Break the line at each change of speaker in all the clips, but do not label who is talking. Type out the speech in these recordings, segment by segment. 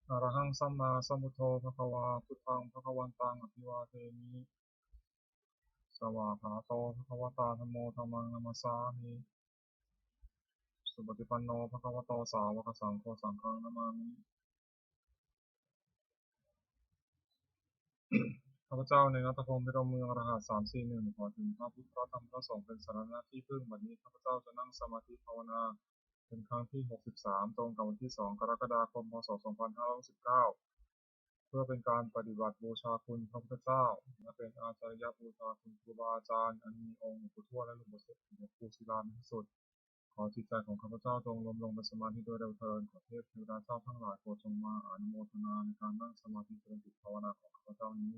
อะระหังสัมมาสัมพุทโธภะคะวาพุทธังภะคะวันตังอภิวาเทมิสวากขาโตภะคะวะตาธัมโมธัมมังนัมสสามิสุปฏิปันโนภะคะวะโตสาวกสังโฆสังฆังนะมามิข้าพเจ้าในณัฐพงศ์พิรมเมืองรหัส341ขอถึงพระพุทธพระธรรมพระสงฆ์เป็นสรณะที่พึ่งบัดนี้ข้าพเจ้าจะนั่งสมาธิภาวนาเป็นครั้งที่63ตรงกับวันที่2กรกฎาคมพศ2569เพื่อเป็นการปฏิบัติบูชาคุณพระพุทธเจ้าและเป็นอาจารยบูชาคุณครูบาอาจารย์อันมีองค์หลวงปู่ทวดและหลวงปู่ศิลาภิสุทธิ์ขอจิตใจของข้าพเจ้าจงรวมลงเป็นสมาธิโดยเร็วเถิดขอเทพเทวดาเจ้าทั้งหลายโปรดจงมาอนุโมทนาในการนั่งสมาธิเจริญจิตภาวนาของข้าพเจ้านี้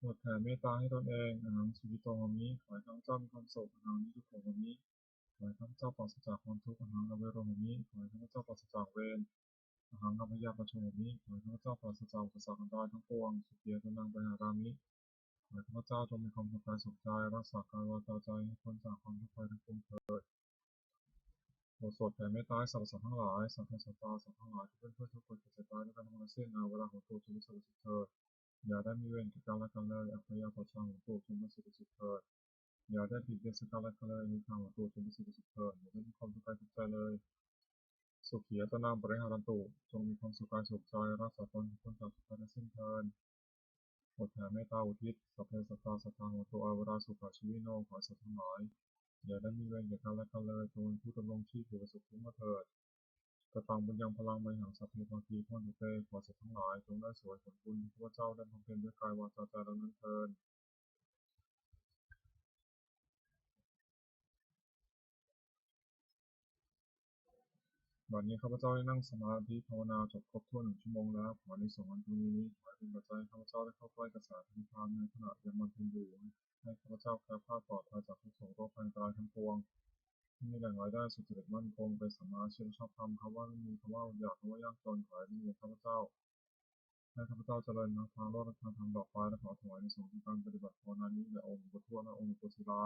โปรดแผ่เมตตาให้ตนเองอหังสุขิโตโหมิขอให้ข้าพเจ้ามีความสุขอหังนิทุกโขโหมิขอให้ข้าพเจ้าปราศจากความทุกข์อหังอเวโรโหมิขอให้ข้าพเจ้าปราศจากเวรอหังอภยาปโชโหมิขอให้ข้าพเจ้าปราศจากอุปสรรคอันตรายทั้งปวงสุขียตนังปหารามิขอให้ข้าพเจ้าจงมีความสุขกายสุขใจรักษากายวาจาใจให้พ้นจากความทุกข์ภัยทั้งปวงเถิดโปรดสวดแผ่เมตตาให้สรรพสัตว์ทั้งหลายสัตว์สัตตาสัตว์ทั้งหลายที่เป็นเพื่อนทุกคนเกิดตายด้วยกันทั้งนั้นสิ้นเวลาของตัวจงมีสุขสุขเถิดอย่าได้มีเวรแก่กันและกันเลยอภัยปโชของตัวจงมีสุขสุขเถิดอย่าได้ผิดเบียดซึ่งกันและกันเลยในทางของตัวจงมีสุขสุขเถิดอย่าได้มีความทุกข์กายทุกใจเลยสุขียตนามปริหารันตุจงมีความสุขกายสุขใจรักษาตนพ้นจากทุกข์ทั้งสิ้นเถิดโปรดแผ่เมตตาอุทิศสัพเพสัตตาสัตตาโหตุอาเวราสุขชีวิโนขอสัตว์ทั้งหลายอย่าได้มีเวรแก่กันและกันเลยจงเป็นผู้ดำรงชีพอยู่กับสุขทุกข์มาเถิดกระตังบุญยังพลังไมหังสัพเพภาคีพ่อหนุเตขอสัตว์ทั้งหลายจงได้สวยผลบุญที่พระเจ้าได้บำเพ็ญด้วยกายวาจาใจแล้วนั้นเถิดบัดนี้ข้าพเจ้าได้นั่งสมาธิภาวนาจบครบถ้วน1 ชั่วโมงแล้วขอในส่วนตรงนี้ขอให้เป็นปัจจัยข้าพเจ้าได้เข้าใกล้กระแสพระนิพพานในขณะยังบำเพ็ญอยู่ให้ข้าพเจ้าแคล้วคลาดปลอดภัยจากทุกโศกโรคภัยอันตรายทั้งปวงที่มีแหล่งรายได้สุจริตมั่นคงเป็นสัมมาอาชีพชอบธรรมคำว่าไม่มีคำว่าอยากคำว่ายากจนขอให้มีแก่ข้าพเจ้าให้ข้าพเจ้าเจริญทางโลกและทางดอกฟ้าและขอถวายในส่วนของการปฏิบัติภาวนานี้แด่องค์หลวงปู่ทวดและองค์หลวงปู่ศิลา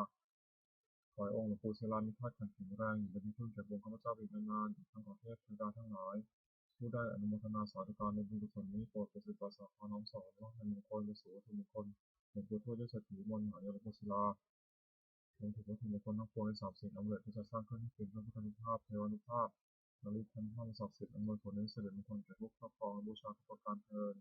ขอให้องค์หลวงปู่ศิลามีธาตุขันธ์แข็งแรงอยู่เป็นที่พึ่งแก่ปวงข้าพเจ้าอีกนานๆทั้งของเทพเทวดาทั้งหลายผู้ได้อนุโมทนาสาธุการในบุญกุศลนี้โปรดประสิทธิ์ประสาทพาน้อมส่งในมงคลในสุวัตถุมงคลหลวงปู่ทวดด้วยเศรษฐีมนต์มหายาหลวงปู่ศิลารวมถึงวัตถุมงคลทั้งปวงในสิ่งอำนวยที่จะสร้างขึ้นให้เป็นพระพุทธานุภาพเทวานุภาพและฤทธิ์ธรรมศักดิ์สิทธิ์อำนวยผลในสิริมงคลแก่ผู้ครอบครองและบูชาทุกประการเทอญ